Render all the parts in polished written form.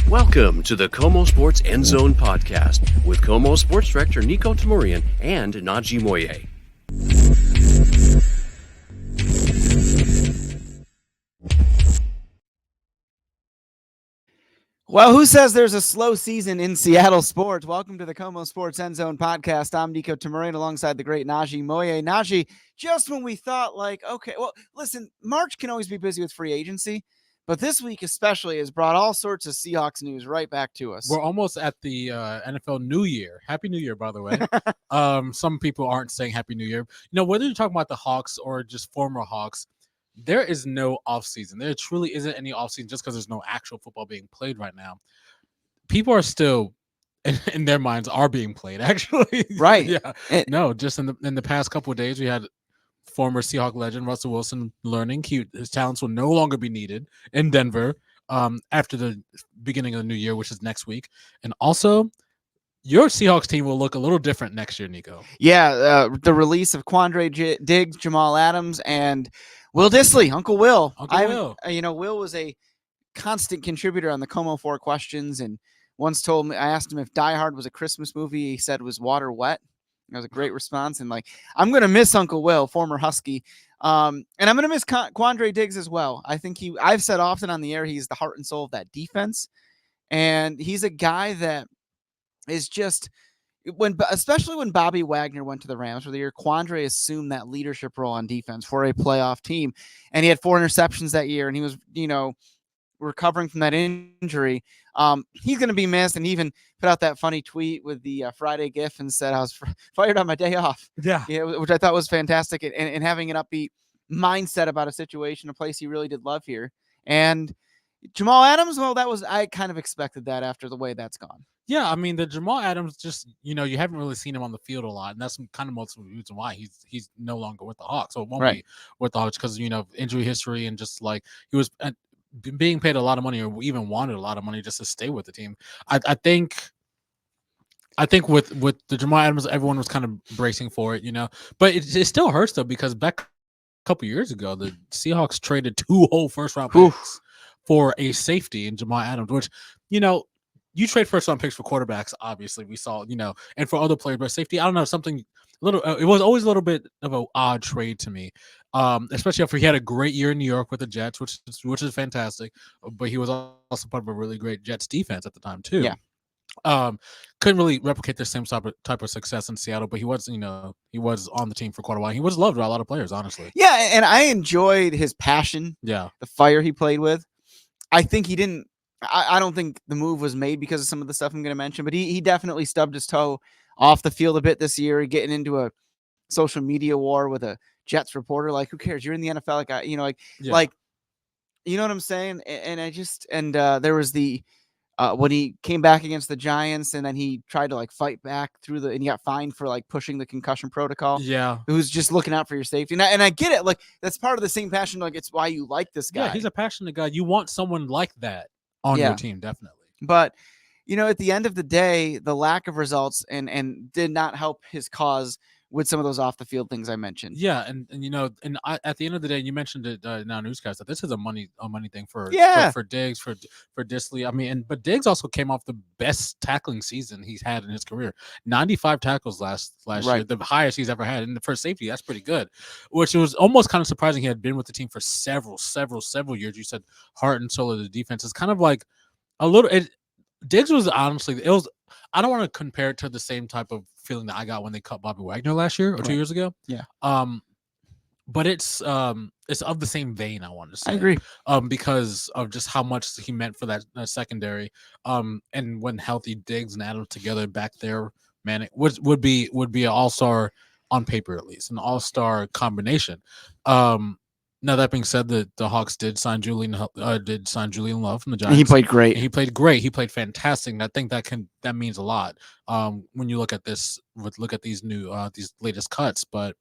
Welcome to the KOMO Sports End Zone podcast with KOMO Sports Director Niko Tamurian and Najee Moye. Well, who says there's a slow season in Seattle sports? Welcome to the KOMO Sports End Zone podcast. I'm Niko Tamurian alongside the great Najee Moye. Najee, just when we thought okay, well, listen, March can always be busy with free agency, but this week especially has brought all sorts of Seahawks news right back to us. We're almost at the NFL New Year. Happy New Year, by the way. Some people aren't saying Happy New Year. Whether you're talking about the Hawks or just former Hawks, there is no offseason. There truly isn't any offseason just because there's no actual football being played right now. People are still, in their minds, are being played, actually. Right. Yeah. No, just in the past couple of days, we had former Seahawk legend Russell Wilson learning his talents will no longer be needed in Denver after the beginning of the new year, which is next week. And also, your Seahawks team will look a little different next year, Niko. Yeah, the release of Quandre Diggs, Jamal Adams, and Will Dissly, Uncle Will. Will. Will was a constant contributor on the KOMO 4 questions, and once told me, I asked him if Die Hard was a Christmas movie. He said, was water wet? That was a great response. And I'm going to miss Uncle Will, former Husky. And I'm going to miss Quandre Diggs as well. I think I've said often on the air, he's the heart and soul of that defense. And he's a guy that is just, especially when Bobby Wagner went to the Rams for the year, Quandre assumed that leadership role on defense for a playoff team. And he had 4 interceptions that year, and he was, recovering from that injury. He's going to be missed, and he even put out that funny tweet with the Friday gif and said, I was fired on my day off. Yeah, which I thought was fantastic, and having an upbeat mindset about a situation, a place he really did love here. And Jamal Adams, well, I kind of expected that after the way that's gone. Yeah, I mean, the Jamal Adams, just, you haven't really seen him on the field a lot, and that's kind of most of the reason why he's no longer with the Hawks. So it won't be with the Hawks because, injury history and just he was being paid a lot of money or even wanted a lot of money just to stay with the team. I think with the Jamal Adams, everyone was kind of bracing for it, but it still hurts though, because back a couple years ago, the Seahawks traded 2 whole first-round picks for a safety in Jamal Adams, which, you trade first-round picks for quarterbacks, obviously, we saw, and for other players, but safety, I don't know, something little. It was always a little bit of an odd trade to me, especially after he had a great year in New York with the Jets, which is fantastic. But he was also part of a really great Jets defense at the time too. Yeah. Couldn't really replicate the same type of success in Seattle, but he was on the team for quite a while. He was loved by a lot of players, honestly. Yeah, and I enjoyed his passion. Yeah, the fire he played with. I think he didn't. I don't think the move was made because of some of the stuff I'm going to mention, but he definitely stubbed his toe off the field a bit this year, getting into a social media war with a Jets reporter. Who cares? You're in the NFL. You know what I'm saying? And there was the, when he came back against the Giants and then he tried to fight back through and he got fined for pushing the concussion protocol. Yeah. Who's just looking out for your safety. And I get it. That's part of the same passion. It's why you like this guy. Yeah. He's a passionate guy. You want someone like that on your team, definitely. But at the end of the day, the lack of results and did not help his cause with some of those off the field things I mentioned. Yeah, and at the end of the day, you mentioned it in our newscast that this is a money thing for Diggs, for Dissly. I mean, but Diggs also came off the best tackling season he's had in his career. 95 tackles last year, the highest he's ever had. And for safety, that's pretty good. Which was almost kind of surprising. He had been with the team for several years. You said heart and soul of the defense. It's kind of like a little. Diggs was honestly, it was. I don't want to compare it to the same type of feeling that I got when they cut Bobby Wagner last year or 2 years ago. Yeah. But it's of the same vein, I want to say. I agree. Because of just how much he meant for that secondary. And when healthy, Diggs and Adams together back there, man, it would be an all-star on paper, at least, an all-star combination. Now, that being said, the Hawks did sign Julian Love from the Giants. He played great. He played great. He played fantastic. And I think that means a lot when you look at this, these new these latest cuts. But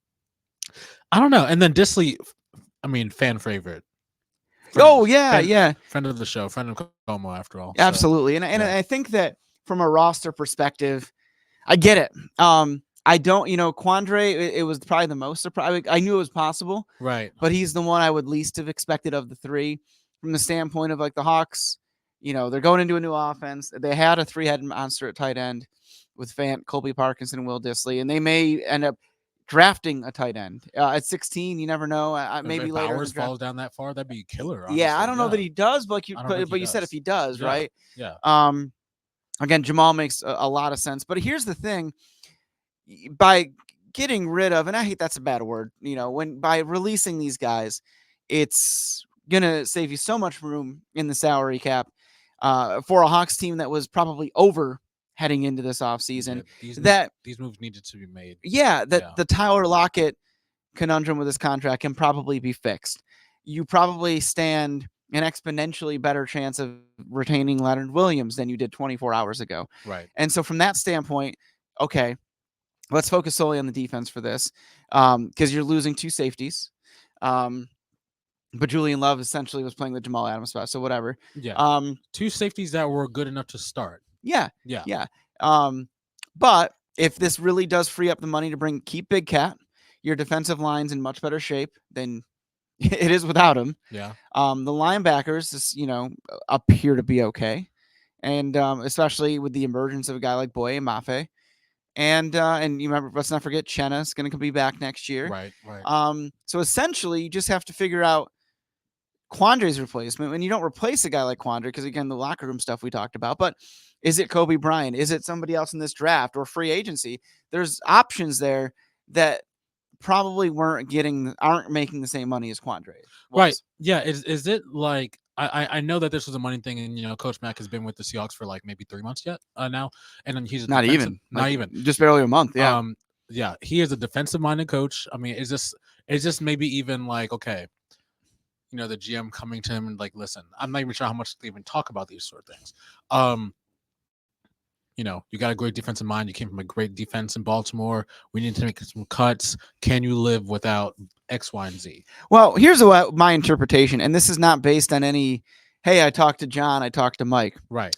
I don't know. And then Dissly, I mean, fan favorite. Friend of the show, friend of KOMO, after all. Absolutely. So, and I think that from a roster perspective, I get it. I don't, Quandre, it was probably the most surprise. I knew it was possible. Right. But he's the one I would least have expected of the 3 from the standpoint of the Hawks. they're going into a new offense. They had a 3-headed monster at tight end with Fant, Colby Parkinson, and Will Dissly, and they may end up drafting a tight end at 16. You never know. Maybe if later. Bowers falls down that far, that'd be killer. Honestly. Yeah, I don't know that he does, but you said if he does, right? Yeah. Again, Jamal makes a lot of sense. But here's the thing: by getting rid of, and I hate that's a bad word, by releasing these guys, it's gonna save you so much room in the salary cap for a Hawks team that was probably over heading into this offseason. These moves needed to be made. Yeah, the Tyler Lockett conundrum with this contract can probably be fixed. You probably stand an exponentially better chance of retaining Leonard Williams than you did 24 hours ago. Right. And so from that standpoint, okay, let's focus solely on the defense for this, because you're losing 2 safeties. But Julian Love essentially was playing the Jamal Adams spot, so whatever. Yeah. 2 safeties that were good enough to start. Yeah. But if this really does free up the money to keep Big Cat, your defensive line's in much better shape than it is without him. Yeah. The linebackers, appear to be okay, and especially with the emergence of a guy like Moye and Mafe, and you remember, let's not forget Chenna's going to be back next year. Right. So essentially, you just have to figure out Quandre's replacement. When you don't replace a guy like Quandre, because again, the locker room stuff we talked about, but is it Kobe Bryant? Is it somebody else in this draft or free agency? There's options there that probably aren't making the same money as Quandre. Right. Yeah. Is it like, I know that this was a money thing, and Coach Mack has been with the Seahawks for like maybe 3 months yet now, and then he's not even just barely a month. Yeah. Yeah. He is a defensive minded coach. I mean, is this maybe even like, okay, the GM coming to him and like, listen, I'm not even sure how much they even talk about these sort of things. You got a great defensive mind. You came from a great defense in Baltimore. We need to make some cuts. Can you live without X, Y, and Z? Well, here's my interpretation, and this is not based on any, hey, I talked to John, I talked to Mike. Right.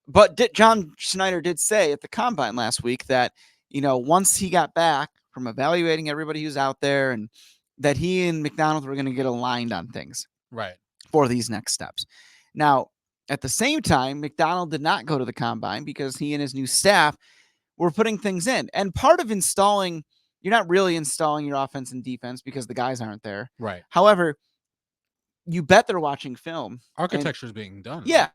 But John Schneider did say at the Combine last week that, once he got back from evaluating everybody who's out there, and that he and McDonald were going to get aligned on things. Right. For these next steps. Now, at the same time, McDonald did not go to the Combine because he and his new staff were putting things in. And part of installing, you're not really installing your offense and defense because the guys aren't there. Right. However, you bet they're watching film. Architecture is being done. Yeah.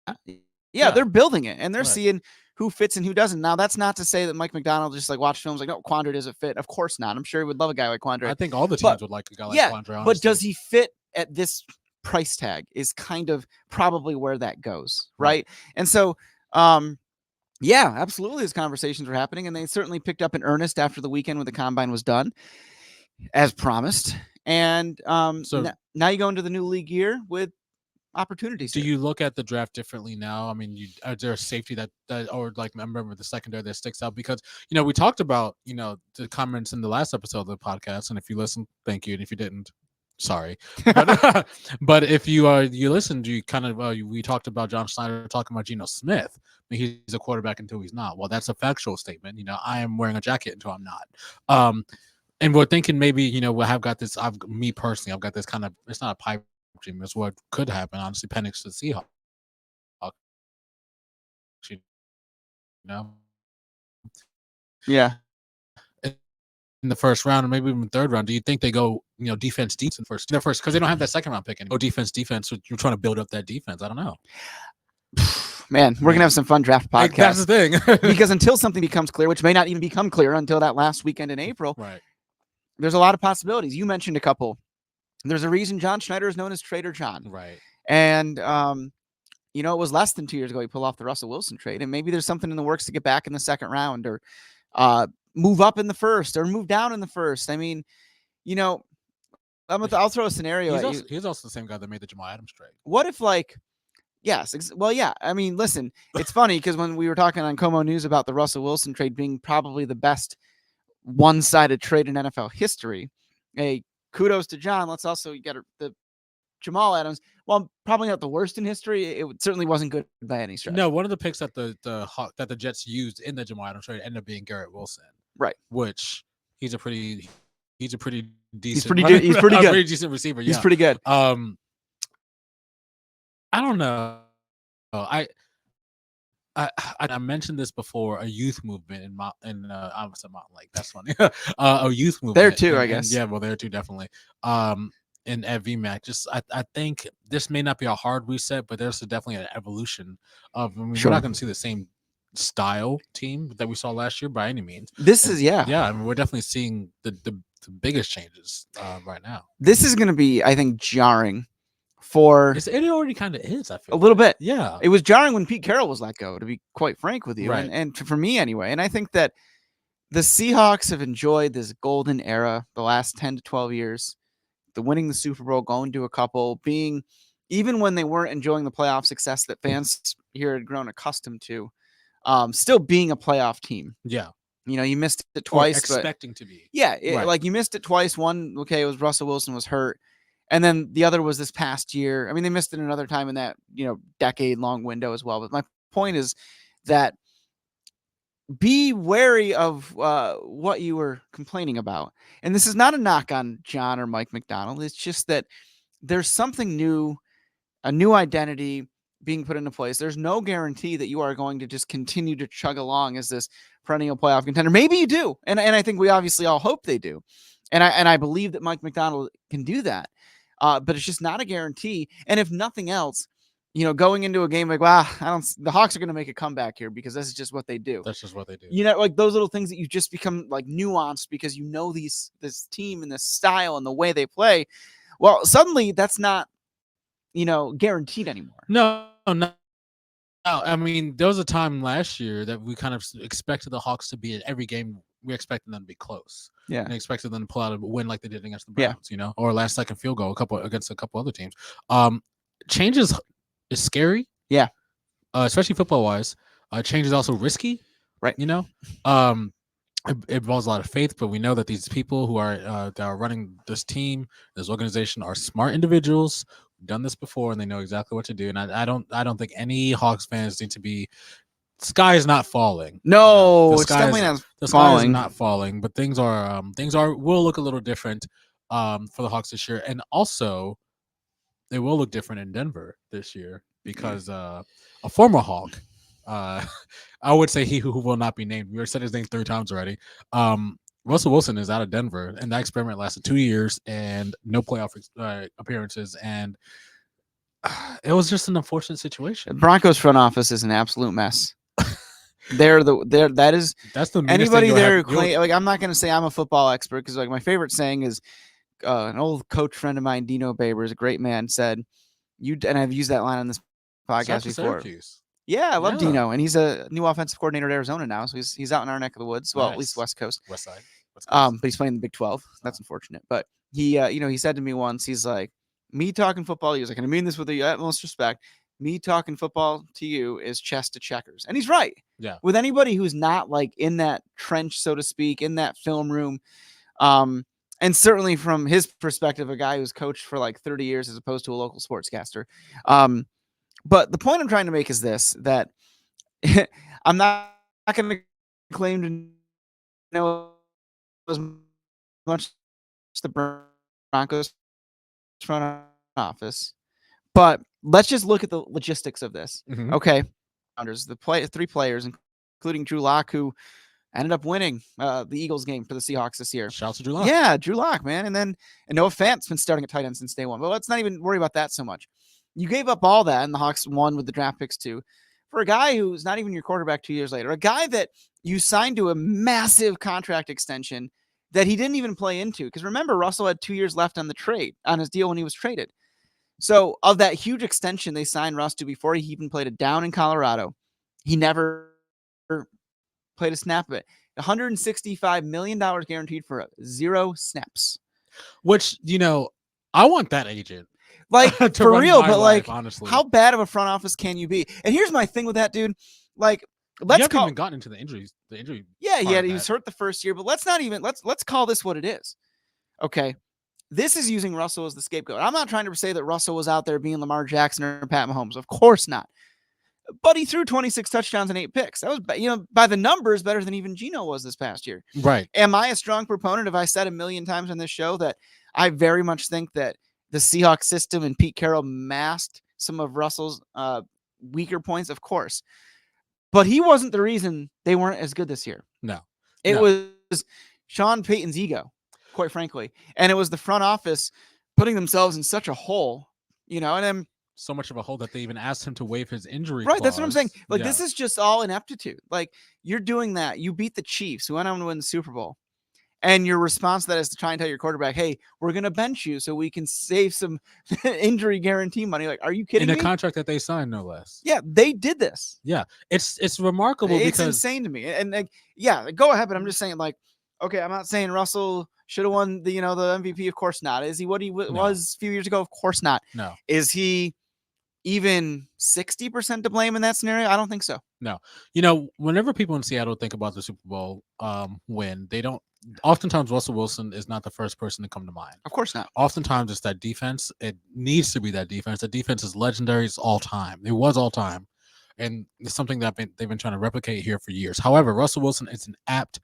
Right? Yeah, they're building it, and they're right. seeing who fits and who doesn't. Now, that's not to say that Mike McDonald just like watched films like, no, Quandre doesn't fit. Of course not. I'm sure he would love a guy like Quandre. I think all the teams would like a guy like Quandre. Honestly. But does he fit at this price tag is kind of probably where that goes, right? And so, yeah, absolutely, these conversations were happening, and they certainly picked up in earnest after the weekend when the Combine was done, as promised. And so now you go into the new league year with opportunities. Do you look at the draft differently now? I mean, is there a safety that or like I remember the secondary that sticks out? Because we talked about the comments in the last episode of the podcast, and if you listened, thank you, and if you didn't, sorry. But if you listened, you kind of we talked about John Schneider talking about Geno Smith. I mean, he's a quarterback until he's not. Well, that's a factual statement. I am wearing a jacket until I'm not. And we're thinking maybe I've got this kind of, it's not a pipe dream. It's what could happen. Honestly, Penix to the Seahawks. Yeah. In the first round, or maybe even third round, do you think they go, defense first? They're first because they don't have that second round pick anymore. Defense. You're trying to build up that defense. I don't know. Man, we're gonna have some fun draft podcasts. That's the thing. Because until something becomes clear, which may not even become clear until that last weekend in April, right? There's a lot of possibilities. You mentioned a couple. There's a reason John Schneider is known as Trader John, right? And it was less than 2 years ago he pulled off the Russell Wilson trade, and maybe there's something in the works to get back in the second round, or move up in the first, or move down in the first. I mean, I'll throw a scenario at you. He's also the same guy that made the Jamal Adams trade. What if, yeah. I mean, listen, it's funny because when we were talking on KOMO News about the Russell Wilson trade being probably the best one-sided trade in NFL history, hey, kudos to John. Let's also get the Jamal Adams. Well, probably not the worst in history. It certainly wasn't good by any stretch. No, one of the picks that the Jets used in the Jamal Adams trade ended up being Garrett Wilson, right? Which he's a pretty decent. He's pretty good. Pretty decent receiver. He's pretty good. I don't know. I mentioned this before, a youth movement I was a Mountain Lake. That's funny. A youth movement There too, I guess. yeah, well, there too, definitely. In at VMAC, just I think this may not be a hard reset, but there's definitely an evolution of. I mean, Sure. we're not going to see the same style team that we saw last year by any means. This is yeah. I mean, we're definitely seeing the biggest changes right now. This is going to be, I think, jarring. It already kind of is. I feel a little bit. Yeah, it was jarring when Pete Carroll was let go, to be quite frank with you, right. and for me anyway. And I think that the Seahawks have enjoyed this golden era the last 10 to 12 years, the winning the Super Bowl, going to a couple, being even when they weren't enjoying the playoff success that fans here had grown accustomed to, still being a playoff team. Yeah. You missed it twice, expecting to be. Yeah, right. Like you missed it twice. One, okay, it was Russell Wilson was hurt. And then the other was this past year. I mean, they missed it another time in that, decade-long window as well. But my point is that be wary of what you were complaining about. And this is not a knock on John or Mike McDonald. It's just that there's something new, a new identity being put into place. There's no guarantee that you are going to just continue to chug along as this perennial playoff contender. Maybe you do. And I think we obviously all hope they do. And I believe that Mike McDonald can do that. But it's just not a guarantee. And if nothing else, going into a game like, wow, the Hawks are going to make a comeback here because this is just what they do. That's just what they do. Like those little things that you just become like nuanced because this team and this style and the way they play. Well, suddenly that's not, guaranteed anymore. No. I mean, there was a time last year that we kind of expected the Hawks to be in every game. We expected them to be close. Yeah. And expected them to pull out a win like they did against the Browns, or last second field goal against a couple other teams. Changes is scary. Yeah. Especially football wise. Change is also risky. Right. It involves a lot of faith, but we know that these people who are that are running this team, this organization, are smart individuals. Who've done this before, and they know exactly what to do. And I don't think any Hawks fans need to be. The sky is not falling. No, it's definitely not falling. The sky is not falling, but things will look a little different for the Hawks this year, and also they will look different in Denver this year because a former Hawk. I would say he who will not be named. We already said his name 3 times already. Russell Wilson is out of Denver, and that experiment lasted 2 years and no playoff appearances, and it was just an unfortunate situation. The Broncos front office is an absolute mess. That's the anybody there. I'm not going to say I'm a football expert because my favorite saying is an old coach friend of mine, Dino Babers, a great man, said, and I've used that line on this podcast before. Syracuse. Yeah, I love Dino, and he's a new offensive coordinator at Arizona now, so he's out in our neck of the woods. Well, nice. At least West Coast. West Side. But he's playing in the Big 12. That's unfortunate. But he, he said to me once, he's like, me talking football, he was like, and I mean this with the utmost respect, me talking football to you is chess to checkers. And he's right. Yeah. With anybody who's not like in that trench, so to speak, in that film room, and certainly from his perspective, a guy who's coached for like 30 years as opposed to a local sportscaster. But the point I'm trying to make is this, that I'm not going to claim to know as much as the Broncos front office, but let's just look at the logistics of this. Mm-hmm. Okay. The 3 players, including Drew Lock, who ended up winning the Eagles game for the Seahawks this year. Shout out to Drew Lock. Yeah, Drew Lock, man. And Noah Fant's been starting at tight end since day one. But let's not even worry about that so much. You gave up all that, and the Hawks won with the draft picks too, for a guy who's not even your quarterback 2 years later, a guy that you signed to a massive contract extension that he didn't even play into. Because remember, Russell had 2 years left on his deal when he was traded. So of that huge extension they signed Russ to before he even played it down in Colorado, he never played a snap of it. $165 million guaranteed for 0 snaps. Which, I want that agent. Like, for real, but life, honestly. How bad of a front office can you be? And here's my thing with that, dude. Like, let's even gotten into the injuries. The injury. Yeah, he was hurt the first year, but let's call this what it is. Okay. This is using Russell as the scapegoat. I'm not trying to say that Russell was out there being Lamar Jackson or Pat Mahomes. Of course not. But he threw 26 touchdowns and 8 picks. That was, by the numbers, better than even Geno was this past year. Right. Am I a strong proponent? Have I said a million times on this show that I very much think that the Seahawks system and Pete Carroll masked some of Russell's weaker points, of course. But he wasn't the reason they weren't as good this year. No. It was Sean Payton's ego, quite frankly. And it was the front office putting themselves in such a hole, and then so much of a hole that they even asked him to waive his injury right, that's what I'm saying. clause. Like, this is just all ineptitude. Like, you're doing that. You beat the Chiefs, who went on to win the Super Bowl. And your response to that is to try and tell your quarterback, hey, we're going to bench you so we can save some injury guarantee money. Like, are you kidding me? In a contract that they signed, no less. Yeah, they did this. Yeah, it's remarkable It's because insane to me. And like, yeah, go ahead. But I'm just saying, like, okay, I'm not saying Russell should have won the MVP. Of course not. Is he what he was a few years ago? Of course not. No. Is he even 60% to blame in that scenario? I don't think so. No. Whenever people in Seattle think about the Super Bowl win, they don't. Oftentimes, Russell Wilson is not the first person to come to mind. Of course not. Oftentimes, it's that defense. It needs to be that defense. The defense is legendary. It's all time. It was all time. And it's something that they've been trying to replicate here for years. However, Russell Wilson is an apt,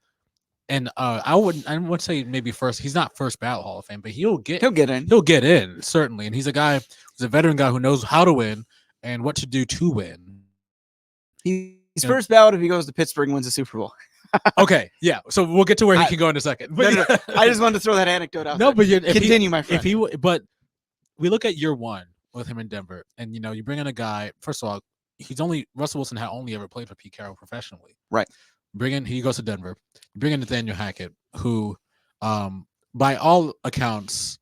and I would say maybe first. He's not first ballot Hall of Fame, but he'll get in. He'll get in, certainly. And he's a guy who's a veteran guy who knows how to win and what to do to win. He's first ballot if he goes to Pittsburgh and wins the Super Bowl. Okay, yeah. So we'll get to where he can go in a second. But no. I just wanted to throw that anecdote out. No, there. But continue, my friend. But we look at year one with him in Denver, and you bring in a guy. First of all, Russell Wilson had only ever played for Pete Carroll professionally. Right. He goes to Denver. Bring in Nathaniel Hackett, who, by all accounts,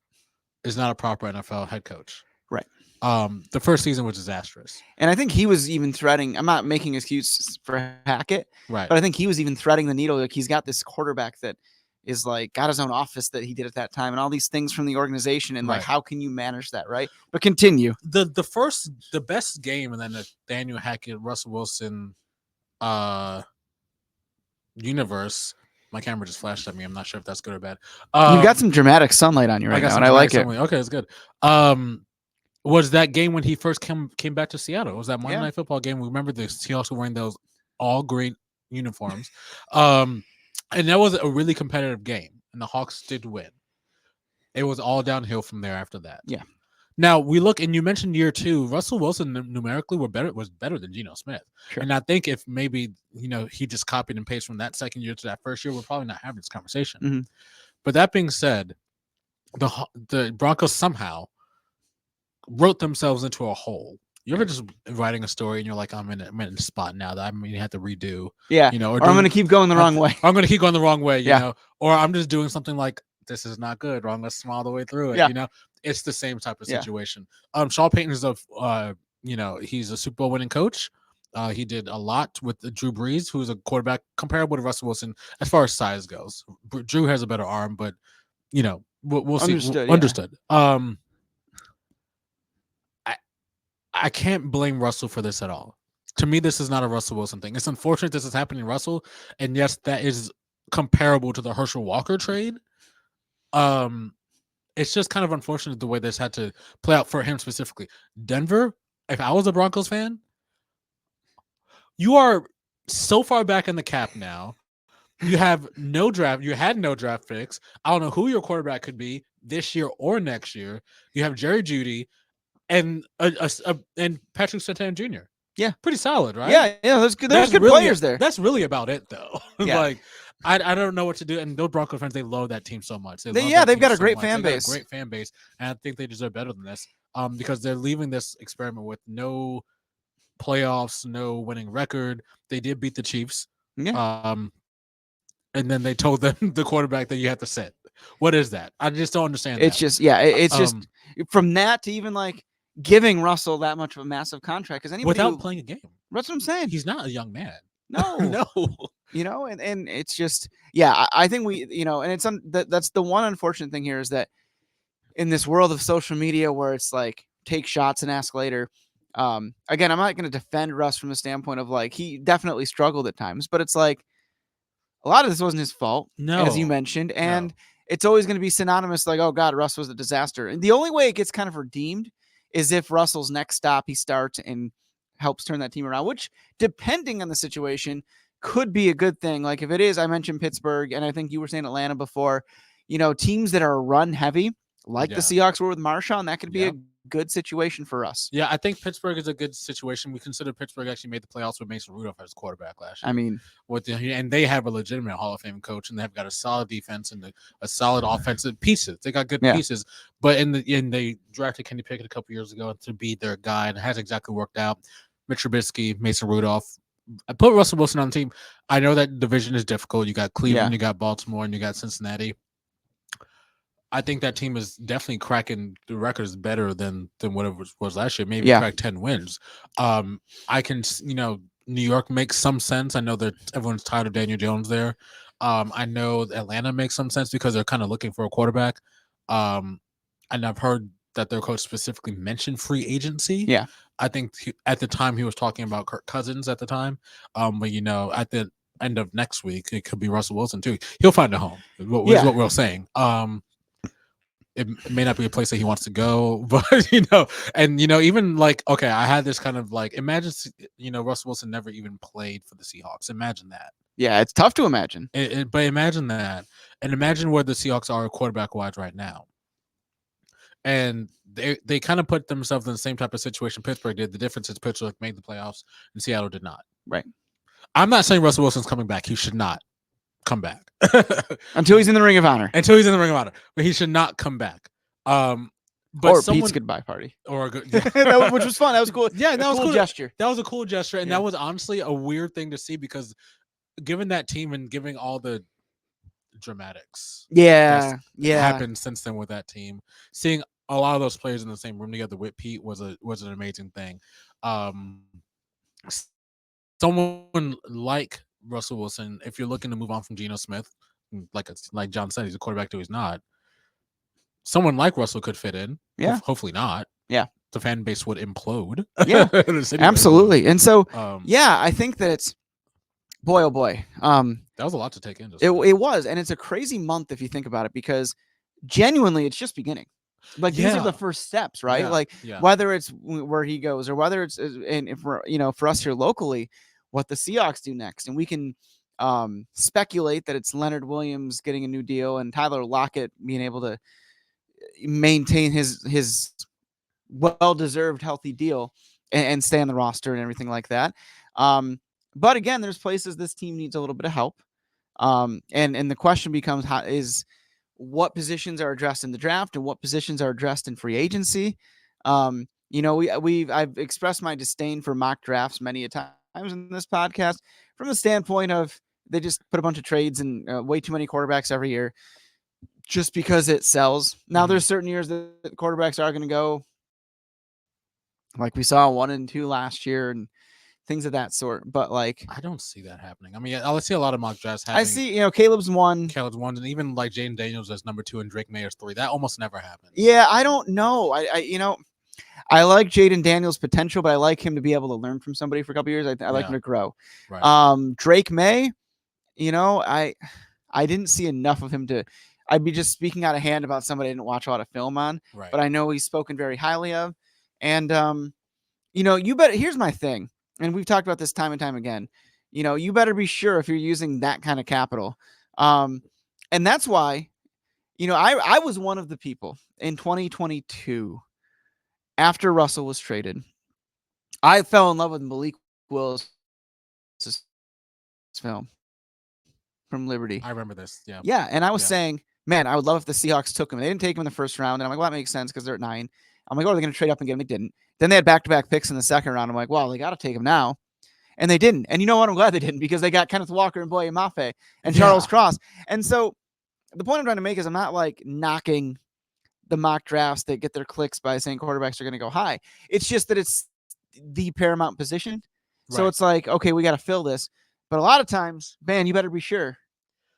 is not a proper NFL head coach. Right. The first season was disastrous. And I think he was even threatening. I'm not making excuses for Hackett, right? But I think he was even threading the needle. Like, he's got this quarterback that is like got his own office that he did at that time, and all these things from the organization. And like, how can you manage that, right? But continue. The best game, and then the Nathaniel Hackett, Russell Wilson, universe. My camera just flashed at me. I'm not sure if that's good or bad. You've got some dramatic sunlight on you right now, and I like it. Okay, it's good. Was that game when he first came back to Seattle? It was that Monday Night Football game? We remember the Seahawks were wearing those all green uniforms. And that was a really competitive game, and the Hawks did win. It was all downhill from there after that. Yeah. Now we look, and you mentioned year two. Russell Wilson numerically was better than Geno Smith. Sure. And I think if maybe he just copied and pasted from that second year to that first year, we're probably not having this conversation. Mm-hmm. But that being said, the Broncos somehow wrote themselves into a hole. You ever just writing a story and you're like, I'm in a spot now that you have to redo. Yeah. Or I'm going to keep going the wrong way. I'm going to keep going the wrong way. You know, or I'm just doing something like, this is not good, or I'm going to smile the way through it. Yeah. It's the same type of situation. Sean Payton is he's a Super Bowl winning coach. He did a lot with Drew Brees, who's a quarterback comparable to Russell Wilson as far as size goes. Drew has a better arm, but we'll see. Understood. I can't blame Russell for this at all. To me, this is not a Russell Wilson thing. It's unfortunate this is happening to Russell, and yes, that is comparable to the Herschel Walker trade. It's just kind of unfortunate the way this had to play out for him specifically. Denver, if I was a Broncos fan, you are so far back in the cap now. You have no draft. You had no draft picks. I don't know who your quarterback could be this year or next year. You have Jerry Jeudy and Patrick Surtain Jr. Yeah, pretty solid, right? Yeah. There's good really, players there. That's really about it, though. Yeah. Like, I don't know what to do. And those Broncos fans, they love that team so much. They've got a great fan base. Great fan base, and I think they deserve better than this. Because they're leaving this experiment with no playoffs, no winning record. They did beat the Chiefs. Yeah. And then they told them the quarterback that you have to sit. What is that? I just don't understand. It's just just from that to even like giving Russell that much of a massive contract because anybody without playing a game. That's what I'm saying. He's not a young man. No, no. And it's just I think we and it's that's the one unfortunate thing here is that in this world of social media where it's like take shots and ask later. Again, I'm not going to defend Russ from the standpoint of like he definitely struggled at times, but it's like a lot of this wasn't his fault, as you mentioned, and it's always going to be synonymous like, oh God, Russ was a disaster. And the only way it gets kind of redeemed is if Russell's next stop he starts and helps turn that team around, which depending on the situation could be a good thing. Like if it is, I mentioned Pittsburgh, and I think you were saying Atlanta before, teams that are run heavy, like the Seahawks were with Marshawn, that could be a good situation for us. Yeah, I think Pittsburgh is a good situation. We consider Pittsburgh actually made the playoffs with Mason Rudolph as quarterback last year. I mean, and they have a legitimate Hall of Fame coach, and they've got a solid defense and a solid offensive pieces. They got good pieces, but they drafted Kenny Pickett a couple years ago to be their guy, and it hasn't exactly worked out. Mitch Trubisky, Mason Rudolph. I put Russell Wilson on the team. I know that division is difficult. You got Cleveland, you got Baltimore, and you got Cincinnati. I think that team is definitely cracking the records better than whatever it was last year. Maybe crack 10 wins. I can, New York makes some sense. I know that everyone's tired of Daniel Jones there. I know Atlanta makes some sense because they're kind of looking for a quarterback. And I've heard that their coach specifically mentioned free agency. Yeah. I think at the time he was talking about Kirk Cousins at the time. But, at the end of next week, it could be Russell Wilson too. He'll find a home, is what we're saying. It may not be a place that he wants to go, but even like, okay, I had this kind of like, imagine, Russell Wilson never even played for the Seahawks. Imagine that. Yeah, it's tough to imagine. But imagine that, and imagine where the Seahawks are quarterback-wise right now. And they kind of put themselves in the same type of situation Pittsburgh did. The difference is Pittsburgh made the playoffs and Seattle did not. Right. I'm not saying Russell Wilson's coming back. He should not come back until he's in the Ring of Honor. But he should not come back. But or Pete's goodbye party, or which was fun. That was cool. Yeah, that was a cool gesture. That was a cool gesture, and that was honestly a weird thing to see because, given that team and giving all the dramatics, happened since then with that team, seeing a lot of those players in the same room together with Pete was an amazing thing. Someone like Russell Wilson, if you're looking to move on from Geno Smith, like John said, he's a quarterback till he's not. Someone like Russell could fit in. Yeah. Hopefully not. Yeah. The fan base would implode. Yeah. Absolutely. And so, I think that it's boy, oh boy. That was a lot to take in. It was. And it's a crazy month if you think about it, because genuinely it's just beginning. Like these are the first steps, right? Whether it's where he goes or whether it's, and if we're, for us here locally, what the Seahawks do next. And we can speculate that it's Leonard Williams getting a new deal and Tyler Lockett being able to maintain his well-deserved healthy deal and stay on the roster and everything like that. But again, there's places this team needs a little bit of help. And the question becomes what positions are addressed in the draft and what positions are addressed in free agency. I've expressed my disdain for mock drafts many a times in this podcast from the standpoint of they just put a bunch of trades and way too many quarterbacks every year just because it sells. Now there's certain years that quarterbacks are going to go like we saw 1 and 2 last year and things of that sort. But like, I don't see that happening. I mean, I see a lot of mock drafts happening. I see, Caleb's 1, and even like Jaden Daniels as number 2 and Drake May as 3. That almost never happens. Yeah, I don't know. I like Jaden Daniels' potential, but I like him to be able to learn from somebody for a couple years. I like him to grow. Right. Drake May, I didn't see enough of him to. I'd be just speaking out of hand about somebody I didn't watch a lot of film on. Right. But I know he's spoken very highly of. And you better. Here's my thing, and we've talked about this time and time again. You better be sure if you're using that kind of capital. And that's why, I was one of the people in 2022. After Russell was traded, I fell in love with Malik Willis' film from Liberty. I remember this. Yeah. Yeah. And I was saying, man, I would love if the Seahawks took him. They didn't take him in the first round. And I'm like, well, that makes sense because they're at 9. I'm like, oh, they're going to trade up and get him. They didn't. Then they had back-to-back picks in the second round. I'm like, well, they got to take him now. And they didn't. And you know what? I'm glad they didn't because they got Kenneth Walker and Boye Mafe and Charles Cross. And so the point I'm trying to make is I'm not like knocking the mock drafts that get their clicks by saying quarterbacks are going to go high. It's just that it's the paramount position. So it's like, okay, we got to fill this. But a lot of times, man, you better be sure.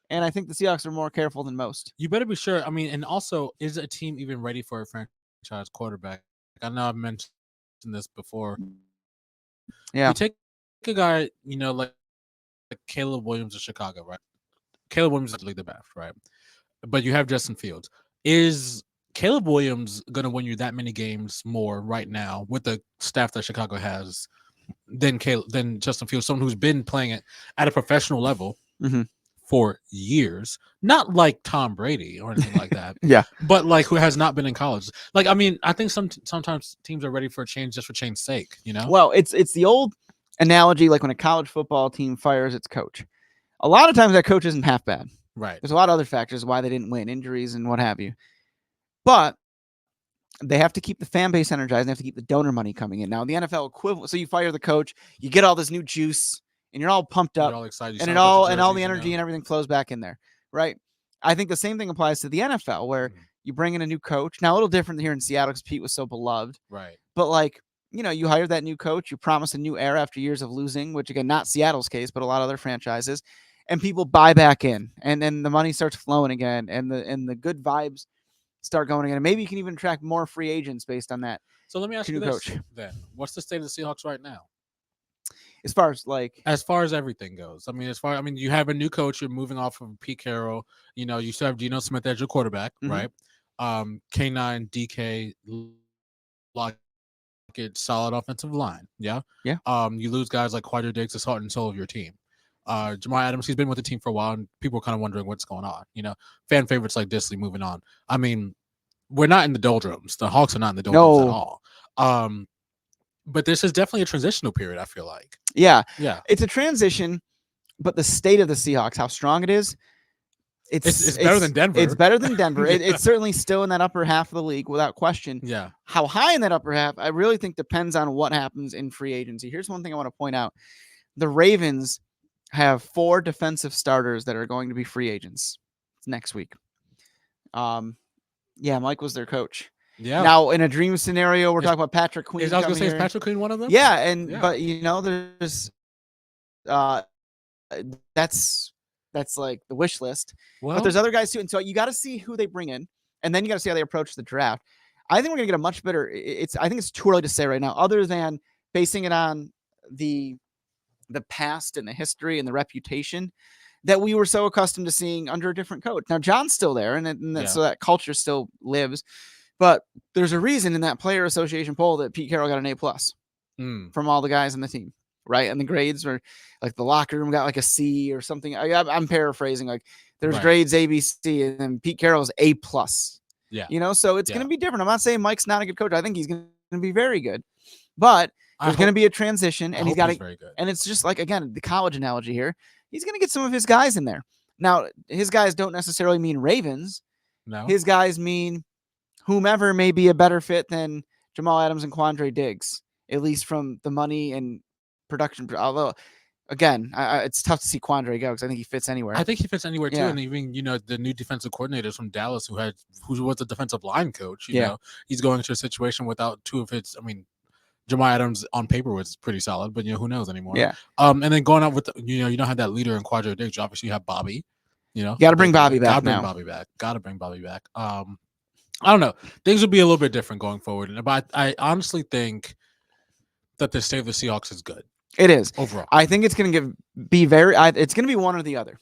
And I think the Seahawks are more careful than most. You better be sure. I mean, and also, is a team even ready for a franchise quarterback? I know I've mentioned this before. Yeah. You take a guy, like Caleb Williams of Chicago, right? Caleb Williams is lead the draft, right? But you have Justin Fields. Is Caleb Williams going to win you that many games more right now with the staff that Chicago has than Justin Fields, someone who's been playing it at a professional level for years, not like Tom Brady or anything like that. Yeah. But like who has not been in college. Like, I mean, I think sometimes teams are ready for a change just for change's sake, you know? Well, it's the old analogy, like when a college football team fires its coach. A lot of times that coach isn't half bad. Right. There's a lot of other factors why they didn't win, injuries and what have you. But they have to keep the fan base energized. They have to keep the donor money coming in. Now, the NFL equivalent, so you fire the coach, you get all this new juice, and you're all pumped up, You're all excited. and all the energy and everything flows back in there, right? I think the same thing applies to the NFL, where you bring in a new coach. Now, a little different here in Seattle because Pete was so beloved, right? But like, you hire that new coach, you promise a new era after years of losing, which again, not Seattle's case, but a lot of other franchises, and people buy back in, and then the money starts flowing again, and the good vibes start going again. And maybe you can even attract more free agents based on that. So let me ask you this then. What's the state of the Seahawks right now? As far as everything goes. I mean, you have a new coach, you're moving off of Pete Carroll. You still have Geno Smith as your quarterback, right? K9, DK, Lockett, solid offensive line. Yeah. Yeah. You lose guys like Quadri Diggs, the heart and soul of your team. Jamal Adams, he's been with the team for a while, and people are kind of wondering what's going on. Fan favorites like Disley moving on. I mean, we're not in the doldrums. The Hawks are not in the doldrums at all. But this is definitely a transitional period, I feel like. Yeah. Yeah. It's a transition, but the state of the Seahawks, how strong it is, it's better than Denver. It's better than Denver. It's certainly still in that upper half of the league without question. Yeah. How high in that upper half, I really think depends on what happens in free agency. Here's one thing I want to point out. The Ravens have 4 defensive starters that are going to be free agents next week. Mike was their coach. Yeah. Now, in a dream scenario, we're talking about Patrick Queen. I was going to say, is Patrick Queen one of them? Yeah, but there's that's like the wish list. Well, but there's other guys too, and so you got to see who they bring in, and then you got to see how they approach the draft. I think we're gonna get a much better. I think it's too early to say right now, other than basing it on the past and the history and the reputation that we were so accustomed to seeing under a different coach. Now John's still there, so that culture still lives. But there's a reason in that player association poll that Pete Carroll got an A+ from all the guys on the team, right? And the grades were like the locker room got like a C or something. I'm paraphrasing. Like there's grades A, B, C, and then Pete Carroll's A+. Yeah. So it's going to be different. I'm not saying Mike's not a good coach. I think he's going to be very good. But there's going to be a transition, and he's got to. And it's just like, again, the college analogy here. He's going to get some of his guys in there. Now, his guys don't necessarily mean Ravens. No. His guys mean whomever may be a better fit than Jamal Adams and Quandre Diggs, at least from the money and production. Although, again, it's tough to see Quandre go because I think he fits anywhere. I think he fits anywhere too. And even the new defensive coordinators from Dallas who was a defensive line coach. You know, he's going into a situation without 2 of his. I mean, Jamal Adams on paper was pretty solid, but who knows anymore. Yeah. And then going out with you don't have that leader in Quadri Diggs. You obviously have Bobby. Got to bring Bobby back now. Got to bring Bobby back. I don't know. Things will be a little bit different going forward, but I honestly think that the state of the Seahawks is good. It is overall. I think it's going to it's going to be one or the other.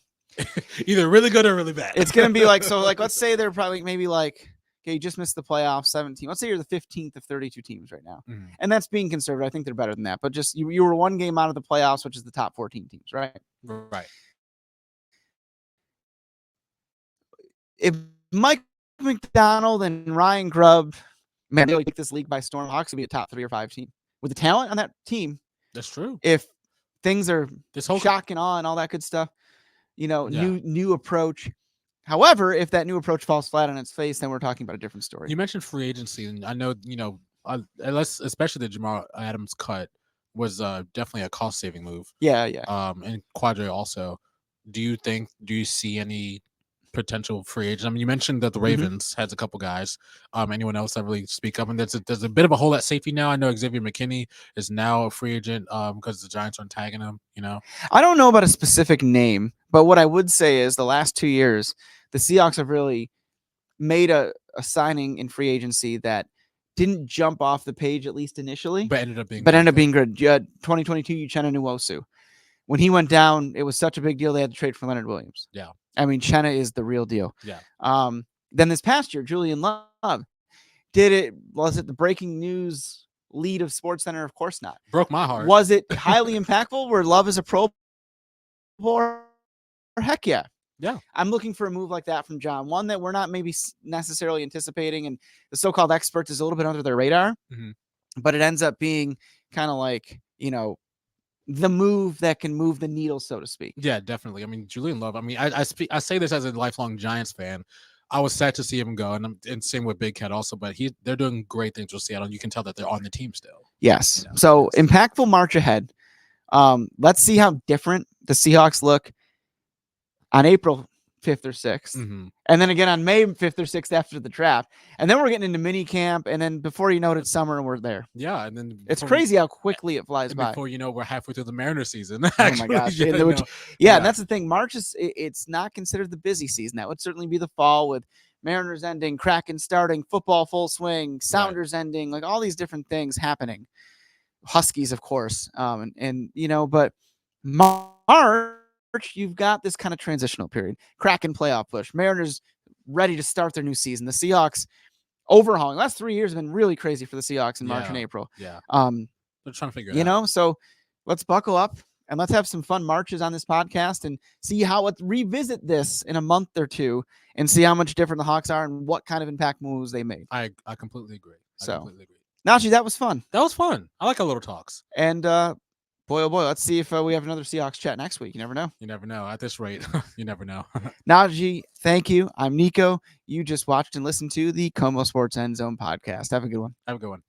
Either really good or really bad. It's going to be like let's say they're probably maybe like, okay, you just missed the playoffs, 17. Let's say you're the 15th of 32 teams right now. And that's being conservative. I think they're better than that. But just you were 1 game out of the playoffs, which is the top 14 teams, right? Right. If Mike McDonald and Ryan Grubb, man, they take this league by storm, Hawks will be a top 3 or 5 team. With the talent on that team, that's true. If things are shock and awe and all that good stuff, new approach. However, if that new approach falls flat on its face, then we're talking about a different story. You mentioned free agency, and I know, especially the Jamal Adams cut was definitely a cost-saving move. Yeah. And Quadri also. Do you see any potential free agents? I mean, you mentioned that the Ravens has a couple guys. Anyone else that really speak up? And there's a bit of a hole at safety now. I know Xavier McKinney is now a free agent because the Giants aren't tagging him. I don't know about a specific name, but what I would say is the last 2 years, the Seahawks have really made a signing in free agency that didn't jump off the page, at least initially, but ended up being good. 2022, Uchenna Nwosu. When he went down, it was such a big deal they had to trade for Leonard Williams. Yeah. I mean, Chenna is the real deal. Yeah. Then this past year, Julian Love was it the breaking news lead of SportsCenter? Of course not. Broke my heart. Was it highly impactful where Love is a Pro Bowler? Heck yeah. Yeah. I'm looking for a move like that from John, one that we're not maybe necessarily anticipating, and the so-called experts is a little bit under their radar, but it ends up being kind of like, the move that can move the needle, so to speak. Yeah, definitely. I mean, Julian Love. I mean, I say this as a lifelong Giants fan. I was sad to see him go, and same with Big Cat also. But they're doing great things with Seattle. You can tell that they're on the team still. Yes. So impactful March ahead. Let's see how different the Seahawks look on April 5th or 6th. And then again on May 5th or 6th after the draft. And then we're getting into mini camp. And then before you know it, it's summer and we're there. Yeah. And then it's crazy how quickly it flies by. Before you know, we're halfway through the Mariners season. Actually, oh my gosh. And that's the thing. March it's not considered the busy season. That would certainly be the fall with Mariners ending, Kraken starting, football full swing, Sounders ending, like all these different things happening. Huskies, of course. But March, you've got this kind of transitional period. Kraken playoff push. Mariners ready to start their new season. The Seahawks overhauling. The last 3 years have been really crazy for the Seahawks in March and April. Yeah. They're trying to figure it out. So let's buckle up and let's have some fun marches on this podcast and see how revisit this in a month or two and see how much different the Hawks are and what kind of impact moves they made. I completely agree. Najee, that was fun. That was fun. I like our little talks. And boy, oh boy, let's see if we have another Seahawks chat next week. You never know. You never know. At this rate, you never know. Najee, thank you. I'm Niko. You just watched and listened to the KOMO Sports End Zone podcast. Have a good one. Have a good one.